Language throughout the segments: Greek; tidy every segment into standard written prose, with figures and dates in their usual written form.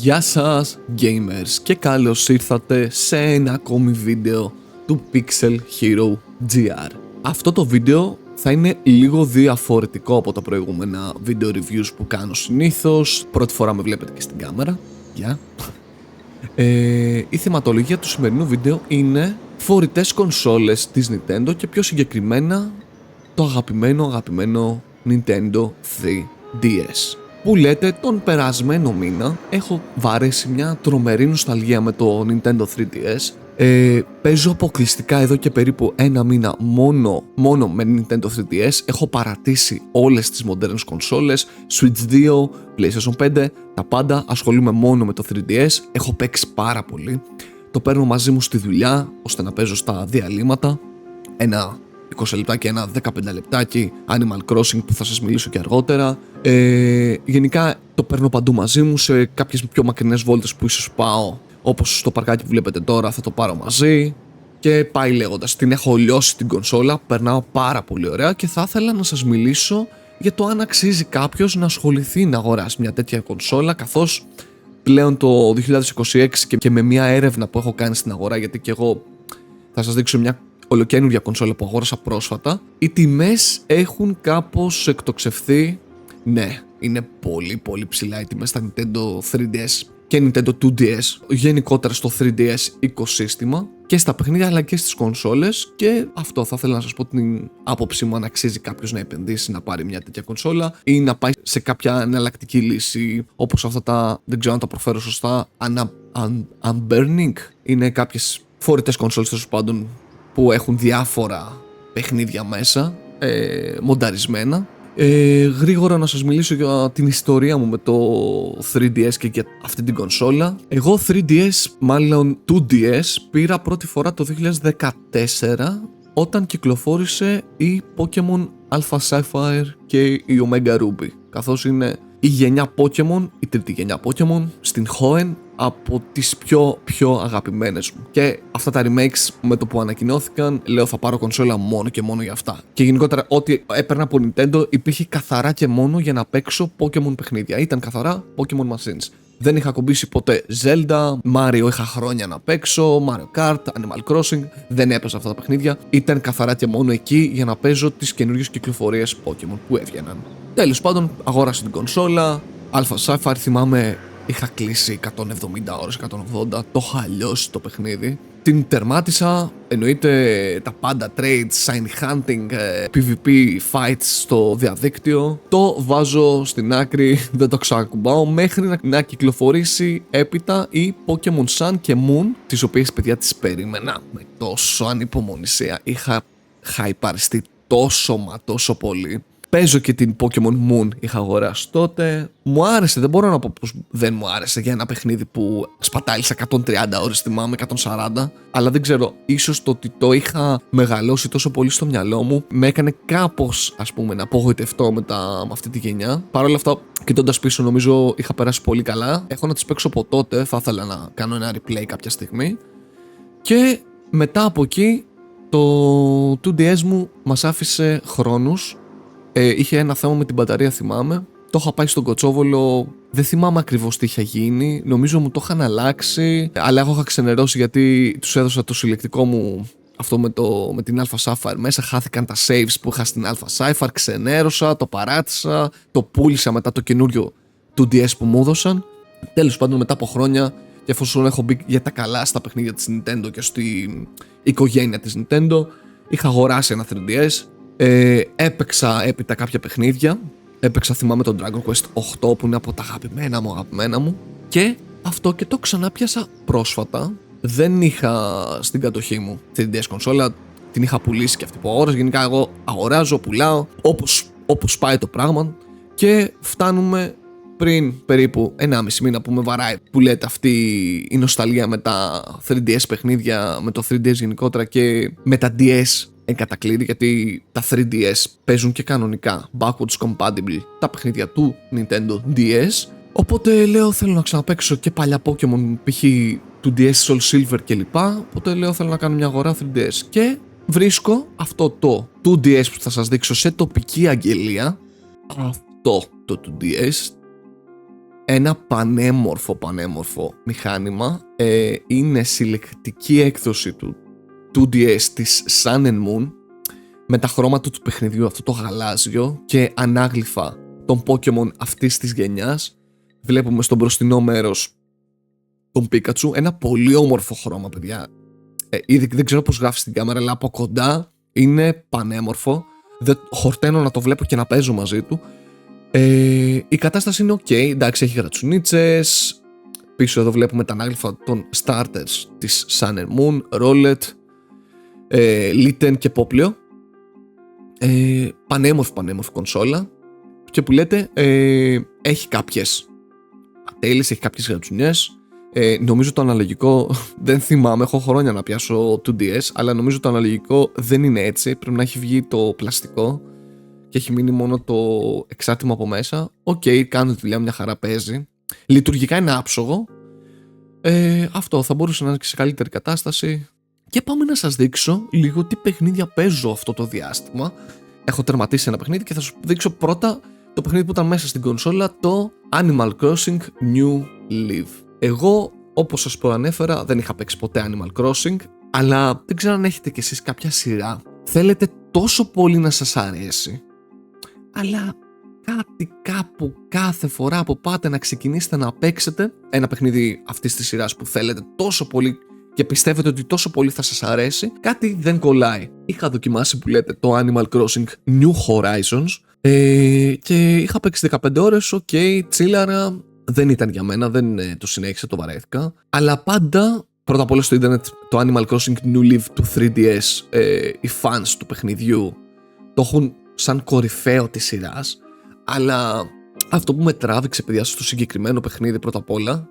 Γεια σας gamers και καλώς ήρθατε σε ένα ακόμη βίντεο του Pixel Hero GR. Αυτό το βίντεο θα είναι λίγο διαφορετικό από τα προηγούμενα video reviews που κάνω συνήθως. Πρώτη φορά με βλέπετε και στην κάμερα. Γεια. Η θεματολογία του σημερινού βίντεο είναι φορητές κονσόλες της Nintendo και πιο συγκεκριμένα το αγαπημένο Nintendo 3DS. Που λέτε, τον περασμένο μήνα έχω βαρέσει μια τρομερή νοσταλγία με το Nintendo 3DS. Παίζω αποκλειστικά εδώ και περίπου ένα μήνα μόνο με Nintendo 3DS. Έχω παρατήσει όλες τις μοντέρνες κονσόλες, Switch 2, PlayStation 5, τα πάντα. Ασχολούμαι μόνο με το 3DS. Έχω παίξει πάρα πολύ. Το παίρνω μαζί μου στη δουλειά ώστε να παίζω στα διαλύματα. Ένα 20 λεπτάκι, ένα 15 λεπτάκι Animal Crossing που θα σας μιλήσω και αργότερα. Γενικά το παίρνω παντού μαζί μου σε κάποιες πιο μακρινές βόλτες που ίσως πάω, όπως στο παρκάκι που βλέπετε τώρα θα το πάρω μαζί και πάει λέγοντας. Την έχω λιώσει την κονσόλα, περνάω πάρα πολύ ωραία και θα ήθελα να σας μιλήσω για το αν αξίζει κάποιος να ασχοληθεί να αγοράσει μια τέτοια κονσόλα, καθώς πλέον το 2026 και με μια έρευνα που έχω κάνει στην αγορά, γιατί και εγώ θα σας δείξω μια ολοκαίνουργια κονσόλα που αγόρασα πρόσφατα, οι τιμές έχουν κάπως εκτοξευθεί. Ναι, είναι πολύ ψηλά οι τιμές στα Nintendo 3DS και Nintendo 2DS, γενικότερα στο 3DS οικοσύστημα και στα παιχνίδια αλλά και στις κονσόλες, και αυτό θα ήθελα να σας πω την άποψή μου αν αξίζει κάποιος να επενδύσει να πάρει μια τέτοια κονσόλα ή να πάει σε κάποια εναλλακτική λύση όπως αυτά τα, δεν ξέρω αν τα προφέρω σωστά, Unburning, είναι κάποιες φορητές κονσόλες τέλος πάντων που έχουν διάφορα παιχνίδια μέσα, μονταρισμένα. Γρήγορα να σας μιλήσω για την ιστορία μου με το 3DS και για αυτή την κονσόλα. Εγώ 3DS, μάλλον 2DS, πήρα πρώτη φορά το 2014 όταν κυκλοφόρησε η Pokemon Alpha Sapphire και η Omega Ruby, καθώς είναι η γενιά Pokemon, η τρίτη γενιά Pokemon στην Hoenn, από τις πιο αγαπημένες μου. Και αυτά τα remakes με το που ανακοινώθηκαν, λέω θα πάρω κονσόλα μόνο και μόνο για αυτά. Και γενικότερα ό,τι έπαιρνα από Nintendo υπήρχε καθαρά και μόνο για να παίξω Pokemon παιχνίδια. Ήταν καθαρά Pokemon Machines. Δεν είχα κομπήσει ποτέ Zelda, Mario είχα χρόνια να παίξω, Mario Kart, Animal Crossing, δεν έπαιζα αυτά τα παιχνίδια. Ήταν καθαρά και μόνο εκεί για να παίζω τις καινούργιες κυκλοφορίες Pokemon που έβγαιναν. Τέλος πάντων, αγόρασα την κονσόλα, Alpha Sapphire, θυμάμαι είχα κλείσει 170 ώρες, 180, το είχα λιώσει το παιχνίδι. Την τερμάτισα, εννοείται τα πάντα trades, shiny hunting, PvP fights στο διαδίκτυο. Το βάζω στην άκρη, δεν το ξανακουμπάω μέχρι να κυκλοφορήσει έπειτα η Pokemon Sun και Moon, τις οποίες παιδιά τις περίμενα με τόσο ανυπομονησία. Είχα χαϊπαριστεί τόσο πολύ. Παίζω και την Pokemon Moon, είχα αγοράσει τότε. Μου άρεσε, δεν μπορώ να πω πως δεν μου άρεσε για ένα παιχνίδι που σπατάλησα 130 ώρες, θυμάμαι, 140. Αλλά δεν ξέρω, ίσως το ότι το είχα μεγαλώσει τόσο πολύ στο μυαλό μου με έκανε κάπως, ας πούμε, να απογοητευτώ με αυτή τη γενιά. Παρ' όλα αυτά, κοιτώντας πίσω, νομίζω είχα περάσει πολύ καλά. Έχω να τις παίξω από τότε, θα ήθελα να κάνω ένα replay κάποια στιγμή. Και μετά από εκεί, το 2DS μου μας άφησε χρόνους. Είχε ένα θέμα με την μπαταρία, θυμάμαι. Το είχα πάει στον Κοτσόβολο, δεν θυμάμαι ακριβώς τι είχε γίνει. Νομίζω μου το είχαν αλλάξει, αλλά εγώ είχα ξενερώσει γιατί τους έδωσα το συλλεκτικό μου αυτό με την Alpha Sapphire μέσα. Χάθηκαν τα saves που είχα στην Alpha Sapphire, ξενέρωσα, το παράτησα, το πούλησα μετά το καινούριο 2DS που μου έδωσαν. Τέλος πάντων, μετά από χρόνια, και εφόσον έχω μπει για τα καλά στα παιχνίδια της Nintendo και στην οικογένεια της Nintendo, είχα αγοράσει ένα 3DS. Έπαιξα έπειτα κάποια παιχνίδια. Έπαιξα, θυμάμαι, τον Dragon Quest 8 που είναι από τα αγαπημένα μου. Και αυτό, και το ξανάπιασα πρόσφατα. Δεν είχα στην κατοχή μου 3DS κονσόλα, την είχα πουλήσει και αυτή που αγόραζα. Γενικά εγώ αγοράζω, πουλάω όπως πάει το πράγμα. Και φτάνουμε πριν περίπου 1,5 μήνα που με βαράει, που λέτε, αυτή η νοσταλγία με τα 3DS παιχνίδια, με το 3DS γενικότερα και με τα DS εν κατακλείδη, γιατί τα 3DS παίζουν και κανονικά backwards compatible τα παιχνίδια του Nintendo DS. Οπότε λέω θέλω να ξαναπαίξω και παλιά Pokemon, π.χ. του DS Soul Silver klπ. Οπότε λέω θέλω να κάνω μια αγορά 3DS και βρίσκω αυτό το 2DS που θα σας δείξω σε τοπική αγγελία. Αυτό το 2DS ένα πανέμορφο μηχάνημα. Είναι συλλεκτική έκδοση του 2DS της Sun and Moon με τα χρώματα του παιχνιδιού, αυτό το γαλάζιο, και ανάγλυφα των Pokemon αυτής της γενιάς. Βλέπουμε στο μπροστινό μέρος τον Pikachu, ένα πολύ όμορφο χρώμα, παιδιά. Ήδη δεν ξέρω πώς γράφει στην κάμερα, αλλά από κοντά είναι πανέμορφο. Χορταίνω να το βλέπω και να παίζω μαζί του. Η κατάσταση είναι ok, εντάξει, έχει γρατσουνίτσες. Πίσω εδώ βλέπουμε τα ανάγλυφα των starters της Sun and Moon, Rowlet, Litten και Popplio. Πανέμορφη κονσόλα. Και που λέτε, έχει κάποιες ατέλειες, έχει κάποιες γρατσουνιές. Νομίζω το αναλογικό, δεν θυμάμαι, έχω χρόνια να πιάσω 2DS, αλλά νομίζω το αναλογικό δεν είναι έτσι. Πρέπει να έχει βγει το πλαστικό και έχει μείνει μόνο το εξάρτημα από μέσα. Οκ, κάνω τη δουλειά, μια χαρά παίζει. Λειτουργικά είναι άψογο. Αυτό θα μπορούσε να είναι και σε καλύτερη κατάσταση. Και πάμε να σας δείξω λίγο τι παιχνίδια παίζω αυτό το διάστημα. Έχω τερματίσει ένα παιχνίδι και θα σου δείξω πρώτα το παιχνίδι που ήταν μέσα στην κονσόλα, το Animal Crossing New Leaf. Εγώ, όπως σας προανέφερα, δεν είχα παίξει ποτέ Animal Crossing, αλλά δεν ξέρω αν έχετε κι εσείς κάποια σειρά. Θέλετε τόσο πολύ να σας αρέσει, αλλά κάτι κάπου κάθε φορά που πάτε να ξεκινήσετε να παίξετε ένα παιχνίδι αυτής της σειράς που θέλετε τόσο πολύ και πιστεύετε ότι τόσο πολύ θα σας αρέσει, κάτι δεν κολλάει. Είχα δοκιμάσει, που λέτε, το Animal Crossing New Horizons και είχα παίξει 15 ώρες, τσίλαρα. Δεν ήταν για μένα, δεν το συνέχισα, το βαρέθηκα. Αλλά πάντα, πρώτα απ' όλα στο ίντερνετ, το Animal Crossing New Leaf του 3DS, οι fans του παιχνιδιού το έχουν σαν κορυφαίο της σειράς. Αλλά αυτό που με τράβηξε, παιδιά, στο συγκεκριμένο παιχνίδι πρώτα απ' όλα,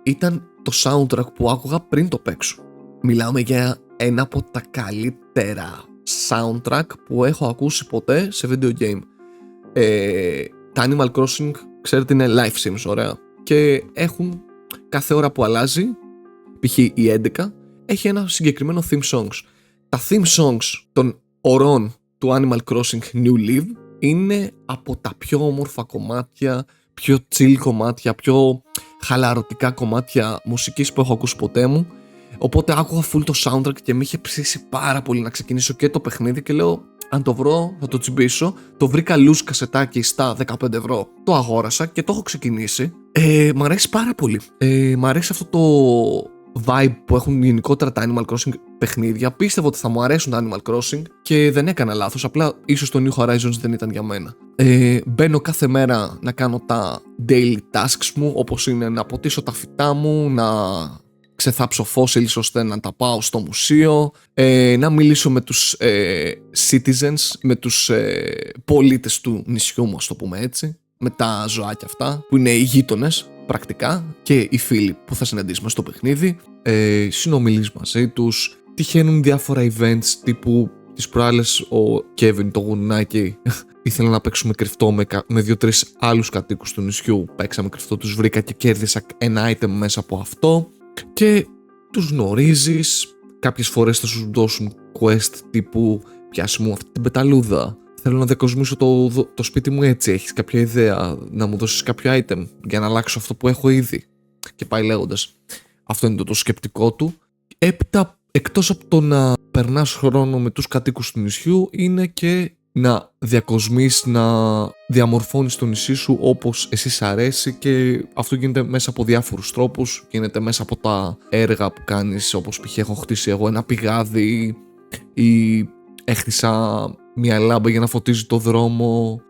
ήταν το soundtrack που άκουγα πριν το παίξω. Μιλάμε για ένα από τα καλύτερα soundtrack που έχω ακούσει ποτέ σε video game. Τα Animal Crossing, ξέρετε, είναι live sims, ωραία. Και έχουν κάθε ώρα που αλλάζει, π.χ. η 11, έχει ένα συγκεκριμένο theme songs. Τα theme songs των ωρών του Animal Crossing New Leaf είναι από τα πιο όμορφα κομμάτια, πιο chill κομμάτια, πιο χαλαρωτικά κομμάτια μουσικής που έχω ακούσει ποτέ μου. Οπότε άκουγα full το soundtrack και με είχε ψήσει πάρα πολύ να ξεκινήσω και το παιχνίδι και λέω, αν το βρω θα το τσιμπήσω. Το βρήκα loose κασετάκι στα 15 ευρώ, το αγόρασα και το έχω ξεκινήσει. Μ' αρέσει πάρα πολύ. Μ' αρέσει αυτό το vibe που έχουν γενικότερα τα Animal Crossing παιχνίδια. Πίστευα ότι θα μου αρέσουν τα Animal Crossing και δεν έκανα λάθος, απλά ίσως το New Horizons δεν ήταν για μένα. Μπαίνω κάθε μέρα να κάνω τα daily tasks μου, όπως είναι να ποτίσω τα φυτά μου, να ξεθάψω φώσιλς ώστε να τα πάω στο μουσείο, να μιλήσω με τους citizens, με τους πολίτες του νησιού μου, ας το πούμε έτσι, με τα ζωάκια αυτά που είναι οι γείτονες πρακτικά και οι φίλοι που θα συναντήσουμε στο παιχνίδι. Συνομιλείς μαζί τους, τυχαίνουν διάφορα events τύπου τις προάλλες ο Kevin, το γουρνάκι, ήθελα να παίξουμε κρυφτό με 2-3 άλλους κατοίκους του νησιού. Παίξαμε κρυφτό, τους βρήκα και κέρδισα ένα item μέσα από αυτό. Και τους γνωρίζεις, κάποιες φορές θα σου δώσουν quest τύπου πιάσε μου αυτή την πεταλούδα, θέλω να διακοσμήσω το σπίτι μου έτσι, έχεις κάποια ιδέα να μου δώσεις κάποιο item για να αλλάξω αυτό που έχω ήδη, και πάει λέγοντας. Αυτό είναι το σκεπτικό του. Έπειτα, εκτός από το να περνάς χρόνο με τους κατοίκους του νησιού, είναι και να διακοσμείς, να διαμορφώνεις το νησί σου όπως εσύ σ' αρέσει, και αυτό γίνεται μέσα από διάφορους τρόπους. Γίνεται μέσα από τα έργα που κάνεις, όπως π.χ. έχω χτίσει εγώ ένα πηγάδι ή έχτισα μια λάμπα για να φωτίζει το δρόμο,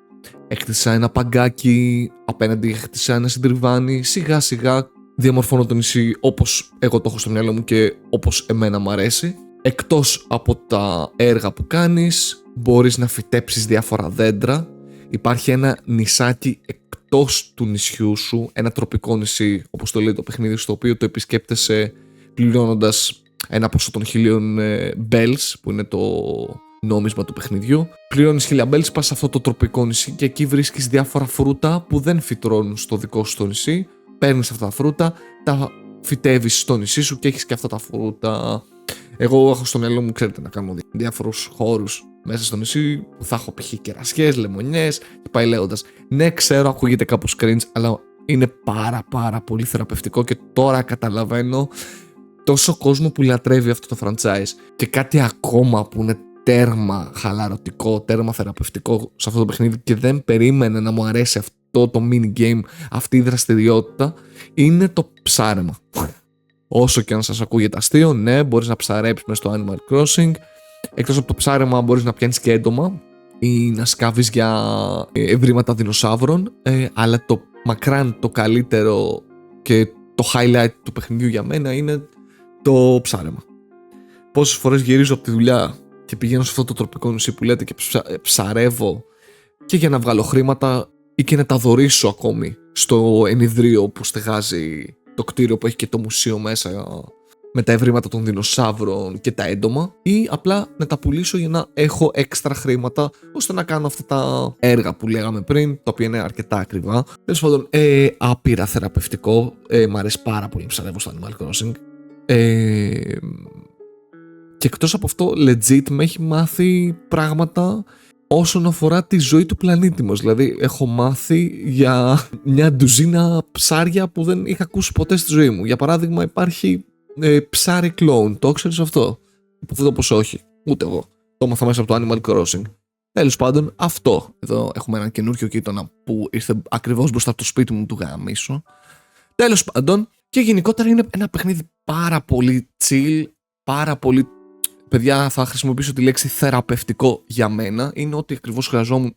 έχτισα ένα παγκάκι, απέναντι έχτισα ένα συντριβάνι. Σιγά σιγά διαμορφώνω το νησί όπως εγώ το έχω στο μυαλό μου και όπως εμένα μου αρέσει. Εκτός από τα έργα που κάνεις, μπορείς να φυτέψεις διάφορα δέντρα. Υπάρχει ένα νησάκι εκτός του νησιού σου, ένα τροπικό νησί, όπως το λέει το παιχνίδι, στο οποίο το επισκέπτεσαι πληρώνοντας ένα ποσό των 1000 bells, που είναι το νόμισμα του παιχνιδιού. Πληρώνεις 1000 bells, πας σε αυτό το τροπικό νησί και εκεί βρίσκεις διάφορα φρούτα που δεν φυτρώνουν στο δικό σου το νησί. Παίρνεις αυτά τα φρούτα, τα φυτεύεις στο νησί σου και έχεις και αυτά τα φρούτα. Εγώ έχω στο μυαλό μου, ξέρετε, να κάνω διάφορους χώρους μέσα στο νησί που θα έχω π.χ. κερασιές, λεμονιές και πάει λέγοντας. Ναι, ξέρω, ακούγεται κάπως cringe, αλλά είναι πάρα πολύ θεραπευτικό και τώρα καταλαβαίνω τόσο κόσμο που λατρεύει αυτό το franchise. Και κάτι ακόμα που είναι τέρμα χαλαρωτικό, τέρμα θεραπευτικό σε αυτό το παιχνίδι και δεν περίμενε να μου αρέσει αυτό το mini game, αυτή η δραστηριότητα, είναι το ψάρεμα. Όσο και αν σας ακούγεται αστείο, ναι, μπορείς να ψαρέψεις μες στο Animal Crossing. Εκτός από το ψάρεμα μπορείς να πιάνεις και έντομα ή να σκάβεις για ευρήματα δεινοσαύρων, αλλά το μακράν το καλύτερο και το highlight του παιχνιδιού για μένα είναι το ψάρεμα. Πόσες φορές γυρίζω από τη δουλειά και πηγαίνω σε αυτό το τροπικό νησί που λέτε και ψαρεύω και για να βγάλω χρήματα ή και να τα δωρήσω ακόμη στο ενιδρίο που στεγάζει το κτίριο που έχει και το μουσείο μέσα με τα ευρήματα των δεινοσαύρων και τα έντομα, ή απλά να τα πουλήσω για να έχω έξτρα χρήματα ώστε να κάνω αυτά τα έργα που λέγαμε πριν, τα οποία είναι αρκετά ακριβά. Τέλος πάντων, άπειρα θεραπευτικό. Μ' αρέσει πάρα πολύ να ψαρεύω στο Animal Crossing. Και εκτός από αυτό, legit με έχει μάθει πράγματα όσον αφορά τη ζωή του πλανήτη μας. Δηλαδή, έχω μάθει για μια ντουζίνα ψάρια που δεν είχα ακούσει ποτέ στη ζωή μου. Για παράδειγμα, υπάρχει ψάρι κλόουν. Το ξέρεις αυτό? Υποθέτω πως όχι. Ούτε εγώ. Το έμαθα μέσα από το Animal Crossing. Τέλος πάντων, αυτό. Εδώ έχουμε έναν καινούριο γείτονα που ήρθε ακριβώς μπροστά από το σπίτι μου του γαμίσου. Τέλος πάντων, και γενικότερα είναι ένα παιχνίδι πάρα πολύ chill, πάρα πολύ. Παιδιά, θα χρησιμοποιήσω τη λέξη θεραπευτικό για μένα. Είναι ό,τι ακριβώς χρειαζόμουν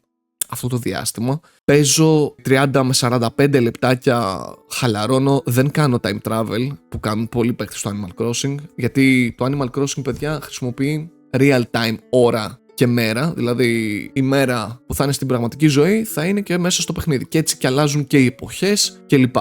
αυτό το διάστημα. Παίζω 30 με 45 λεπτάκια, χαλαρώνω, δεν κάνω time travel που κάνουν πολλοί παίκτες στο Animal Crossing. Γιατί το Animal Crossing, παιδιά, χρησιμοποιεί real time ώρα και μέρα. Δηλαδή η μέρα που θα είναι στην πραγματική ζωή θα είναι και μέσα στο παιχνίδι. Και έτσι και αλλάζουν και οι εποχές κλπ.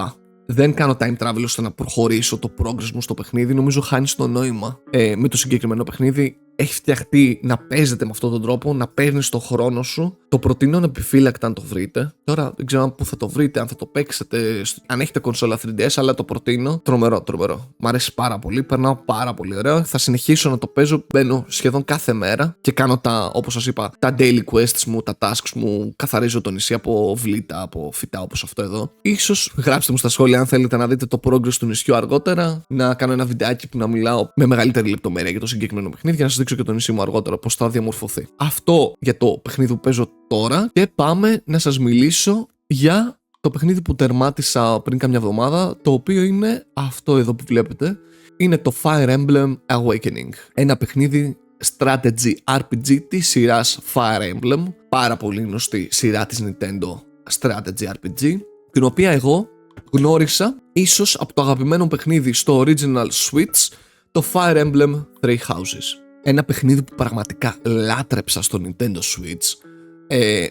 Δεν κάνω time travel ώστε να προχωρήσω το progress μου στο παιχνίδι. Νομίζω χάνει το νόημα. Με το συγκεκριμένο παιχνίδι έχει φτιαχτεί να παίζετε με αυτόν τον τρόπο, να παίρνεις το χρόνο σου. Το προτείνω ανεπιφύλακτα αν το βρείτε. Τώρα δεν ξέρω πού θα το βρείτε, αν θα το παίξετε, αν έχετε κονσόλα 3DS, αλλά το προτείνω. Τρομερό. Μ' αρέσει πάρα πολύ, περνάω πάρα πολύ ωραία. Θα συνεχίσω να το παίζω, μπαίνω σχεδόν κάθε μέρα και κάνω τα, όπως σας είπα, τα daily quests μου, τα tasks μου. Καθαρίζω το νησί από βλήτα, από φυτά όπως αυτό εδώ. Ίσως γράψτε μου στα σχόλια αν θέλετε να δείτε το progress του νησιού αργότερα, να κάνω ένα βιντεάκι που να μιλάω με μεγαλύτερη λεπτομέρεια για το συγκεκριμένο παιχνίδι για να σας δείξω και το νησί μου αργότερα πώς θα διαμορφωθεί. Αυτό για το παιχνίδι που παίζω τώρα και πάμε να σας μιλήσω για το παιχνίδι που τερμάτισα πριν κάμια εβδομάδα, το οποίο είναι αυτό εδώ που βλέπετε. Είναι το Fire Emblem Awakening. Ένα παιχνίδι strategy RPG της σειράς Fire Emblem, πάρα πολύ γνωστή σειρά της Nintendo strategy RPG, την οποία εγώ γνώρισα ίσως από το αγαπημένο παιχνίδι στο original Switch, το Fire Emblem Three Houses. Ένα παιχνίδι που πραγματικά λάτρεψα στο Nintendo Switch.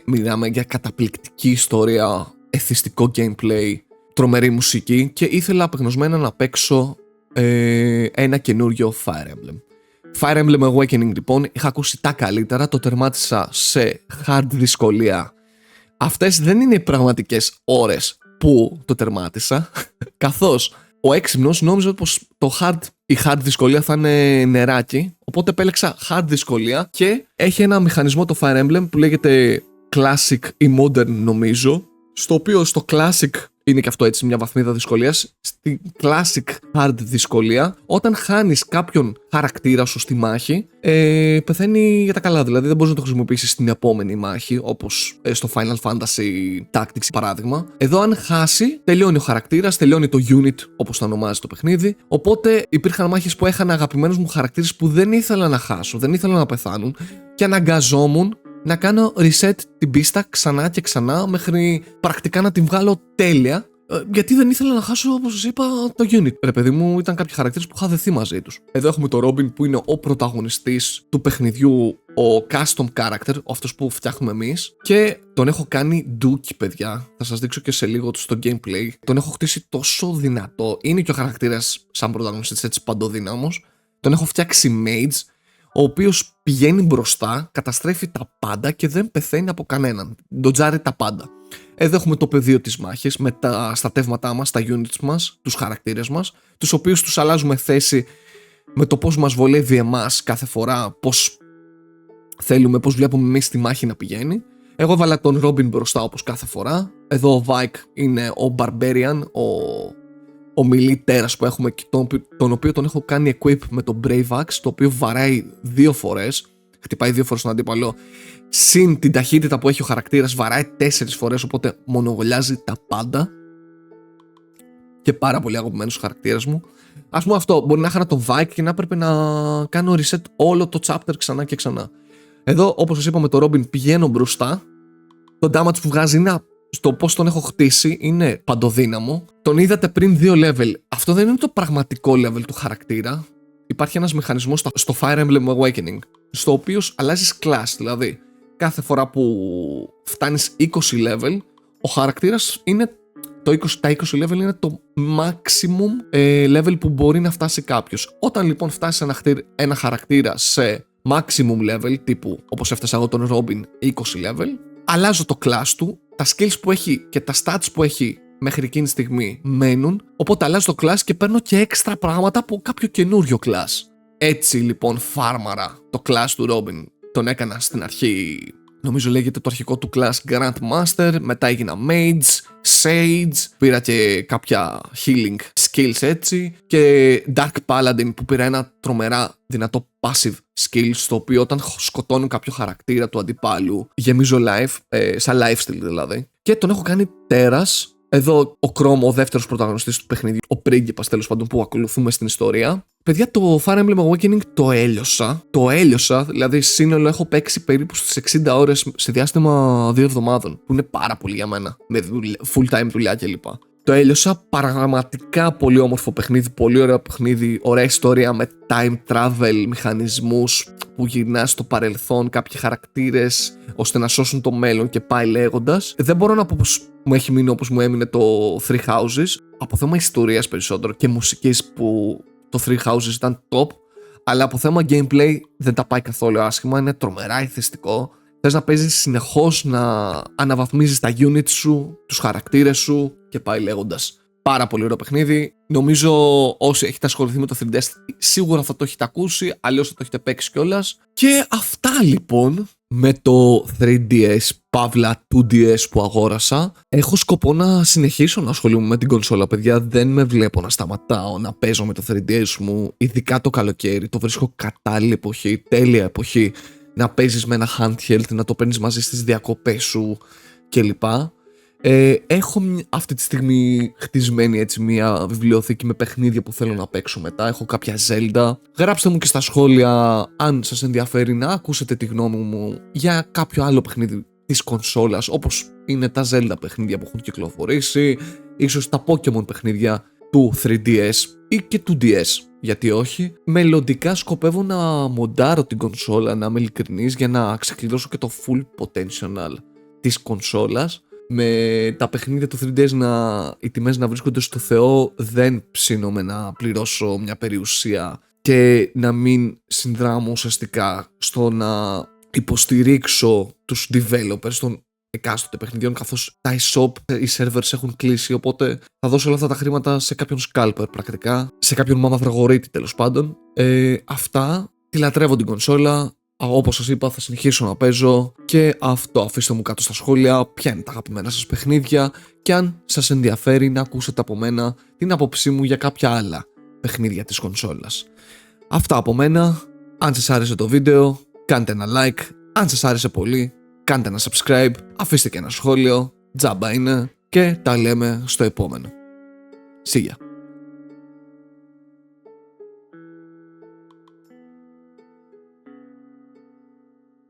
Μιλάμε για καταπληκτική ιστορία, εθιστικό gameplay, τρομερή μουσική και ήθελα απεγνωσμένα να παίξω ένα καινούριο Fire Emblem. Fire Emblem Awakening λοιπόν, είχα ακούσει τα καλύτερα, το τερμάτισα σε hard δυσκολία. Αυτές δεν είναι οι πραγματικές ώρες που το τερμάτισα, καθώς ο έξυπνος νόμιζε πως η hard δυσκολία θα είναι νεράκι, οπότε επέλεξα hard δυσκολία και έχει ένα μηχανισμό το Fire Emblem που λέγεται Classic ή Modern νομίζω, στο οποίο στο Classic είναι και αυτό έτσι μια βαθμίδα δυσκολίας. Στη Classic Hard δυσκολία, όταν χάνεις κάποιον χαρακτήρα σου στη μάχη, πεθαίνει για τα καλά. Δηλαδή δεν μπορείς να το χρησιμοποιήσεις στην επόμενη μάχη, όπως στο Final Fantasy Tactics παράδειγμα. Εδώ, αν χάσει, τελειώνει ο χαρακτήρας, τελειώνει το unit, όπως το ονομάζει το παιχνίδι. Οπότε υπήρχαν μάχες που έχανα αγαπημένους μου χαρακτήρες που δεν ήθελα να χάσω, δεν ήθελα να πεθάνουν και αναγκαζόμουν να κάνω reset την πίστα ξανά και ξανά μέχρι πρακτικά να την βγάλω τέλεια, γιατί δεν ήθελα να χάσω, όπως σας είπα, το unit. Ρε παιδί μου, ήταν κάποιοι χαρακτήρες που είχα δεθεί μαζί τους. Εδώ έχουμε το Robin που είναι ο πρωταγωνιστής του παιχνιδιού, ο custom character, αυτός που φτιάχνουμε εμείς, και τον έχω κάνει ντούκι, παιδιά. Θα σας δείξω και σε λίγο στο gameplay. Τον έχω χτίσει τόσο δυνατό. Είναι και ο χαρακτήρας σαν πρωταγωνιστής έτσι παντοδύναμος. Τον έχω φτιάξει mage, ο οποίος πηγαίνει μπροστά, καταστρέφει τα πάντα και δεν πεθαίνει από κανέναν. Ντοτζάρει τα πάντα. Εδώ έχουμε το πεδίο της μάχης με τα στατεύματά μας, τα units μας, τους χαρακτήρες μας, τους οποίους τους αλλάζουμε θέση με το πώς μας βολεύει εμάς κάθε φορά, πώς θέλουμε, πώς βλέπουμε εμείς τη μάχη να πηγαίνει. Εγώ έβαλα τον Robin μπροστά όπως κάθε φορά. Εδώ ο Vike είναι ο Barbarian, ο μιλιτέρας που έχουμε, τον οποίο τον έχω κάνει equip με το Brave Axe, το οποίο βαράει 2 φορές, χτυπάει 2 φορές τον αντίπαλο, συν την ταχύτητα που έχει ο χαρακτήρας βαράει 4 φορές, οπότε μονογολιάζει τα πάντα. Και πάρα πολύ αγαπημένος ο χαρακτήρας μου. Ας πούμε αυτό, μπορεί να είχα τον Vike και να έπρεπε να κάνω reset όλο το chapter ξανά και ξανά. Εδώ, όπως σας είπα με το Robin, πηγαίνω μπροστά. Το damage που βγάζει είναι, στο πώς τον έχω χτίσει, είναι παντοδύναμο. Τον είδατε πριν 2 level. Αυτό δεν είναι το πραγματικό level του χαρακτήρα. Υπάρχει ένας μηχανισμός στο Fire Emblem Awakening, στο οποίο αλλάζεις class. Δηλαδή, κάθε φορά που φτάνεις 20 level, ο χαρακτήρας είναι τα 20 level είναι το maximum level που μπορεί να φτάσει κάποιος. Όταν λοιπόν φτάσει ένα χαρακτήρα σε maximum level, τύπου όπως έφτασα εγώ τον Robin 20 level, αλλάζω το class του, τα skills που έχει και τα stats που έχει μέχρι εκείνη τη στιγμή μένουν, οπότε αλλάζω το class και παίρνω και έξτρα πράγματα από κάποιο καινούριο class. Έτσι λοιπόν φάρμαρα το class του Robin. Τον έκανα στην αρχή, νομίζω λέγεται το αρχικό του class Grandmaster, μετά έγινα Mage, Sage, πήρα και κάποια healing skills έτσι, και Dark Paladin που πήρα ένα τρομερά δυνατό passive skill, στο οποίο όταν σκοτώνω κάποιο χαρακτήρα του αντιπάλου γεμίζω life, σαν lifesteal δηλαδή, και τον έχω κάνει τέρας. Εδώ ο Chrome, ο δεύτερος πρωταγωνιστής του παιχνιδιού, ο πρίγκιπας τέλος πάντων που ακολουθούμε στην ιστορία. Παιδιά, το Fire Emblem Awakening το έλειωσα, δηλαδή σύνολο έχω παίξει περίπου στις 60 ώρες σε διάστημα 2 εβδομάδων, που είναι πάρα πολύ για μένα, με full time δουλειά κλπ. Το έλειωσα, πραγματικά πολύ όμορφο παιχνίδι, πολύ ωραίο παιχνίδι, ωραία ιστορία με time travel, μηχανισμούς που γυρνά στο παρελθόν, κάποιοι χαρακτήρες ώστε να σώσουν το μέλλον και πάει λέγοντας. Δεν μπορώ να πω πως μου έχει μείνει όπως μου έμεινε το Three Houses, από θέμα ιστορίας περισσότερο και μουσικής που το Three Houses ήταν top, αλλά από θέμα gameplay δεν τα πάει καθόλου άσχημα, είναι τρομερά ηθιστικό. Θες να παίζεις συνεχώς, να αναβαθμίζεις τα units σου, τους χαρακτήρες σου και πάει λέγοντας. Πάρα πολύ ωραίο παιχνίδι. Νομίζω όσοι έχετε ασχοληθεί με το 3DS σίγουρα θα το έχετε ακούσει, αλλιώς θα το έχετε παίξει κιόλας. Και αυτά λοιπόν με το 3DS παύλα 2DS που αγόρασα. Έχω σκοπό να συνεχίσω να ασχολούμαι με την κονσόλα, παιδιά. Δεν με βλέπω να σταματάω να παίζω με το 3DS μου, ειδικά το καλοκαίρι. Το βρίσκω κατάλληλη εποχή, τέλεια εποχή να παίζεις με ένα handheld, να το παίρνεις μαζί στις διακοπές σου κλπ. Έχω αυτή τη στιγμή χτισμένη έτσι μια βιβλιοθήκη με παιχνίδια που θέλω να παίξω μετά. Έχω κάποια Zelda. Γράψτε μου και στα σχόλια αν σας ενδιαφέρει να ακούσετε τη γνώμη μου για κάποιο άλλο παιχνίδι της κονσόλας, όπως είναι τα Zelda παιχνίδια που έχουν κυκλοφορήσει, ίσως τα Pokemon παιχνίδια του 3DS ή και του DS, γιατί όχι. Μελλοντικά σκοπεύω να μοντάρω την κονσόλα, να είμαι ειλικρινής, για να ξεκλειδώσω και το full potential της κονσόλας. Με τα παιχνίδια του 3DS οι τιμές να βρίσκονται στο Θεό, δεν ψήνομαι να πληρώσω μια περιουσία και να μην συνδράμω ουσιαστικά στο να υποστηρίξω τους developers των εκάστοτε παιχνιδιών, καθώς τα e-shop, οι servers έχουν κλείσει, οπότε θα δώσω όλα αυτά τα χρήματα σε κάποιον scalper πρακτικά, σε κάποιον μαμαθραγωρίτη τέλος πάντων. Αυτά, τη λατρεύω την κονσόλα. Όπως σας είπα, θα συνεχίσω να παίζω και αυτό. Αφήστε μου κάτω στα σχόλια ποια είναι τα αγαπημένα σας παιχνίδια και αν σας ενδιαφέρει να ακούσετε από μένα την άποψή μου για κάποια άλλα παιχνίδια της κονσόλας. Αυτά από μένα. Αν σας άρεσε το βίντεο, κάντε ένα like. Αν σας άρεσε πολύ, κάντε ένα subscribe. Αφήστε και ένα σχόλιο. Τζάμπα είναι και τα λέμε στο επόμενο. See ya.